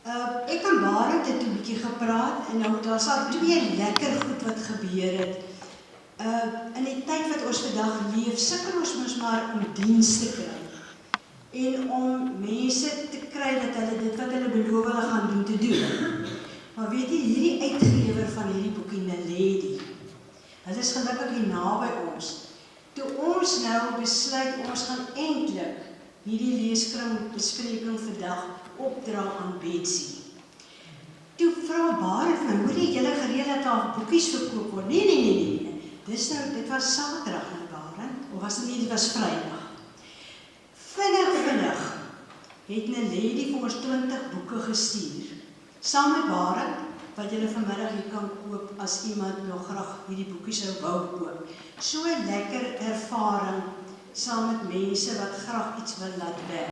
Ek en Barend het 'n bietjie gepraat en nou daar's al 2 lekker goed wat gebeur het. In die tyd wat ons vandag leef, sukkel ons mos maar om diens te kry. En om mense te kry dat hulle dit wat hulle beloof hulle gaan doen te doen. Maar weet jy, hierdie uitgewer van hierdie boekie, Naledi, hulle is gelukkig hier naby ons. Toe ons nou besluit, ons gaan eintlik hierdie leeskring bespreking vandag opdra aan Betsy. Toe vra Barend my, hoor jy, julle gereël dat daar boekies verkoop word? Nee. Dit was Saterdag nou, Barend, of was dit nie, dit was Vrydag. Vinnig het Naledi vir ons 20 boeke gestuur. Saam met Barend, wat julle vanmiddag hier kan koop as iemand nog graag hierdie boekie sou wou koop. So 'n lekker ervaring saam met mense wat graag iets wil laat werk.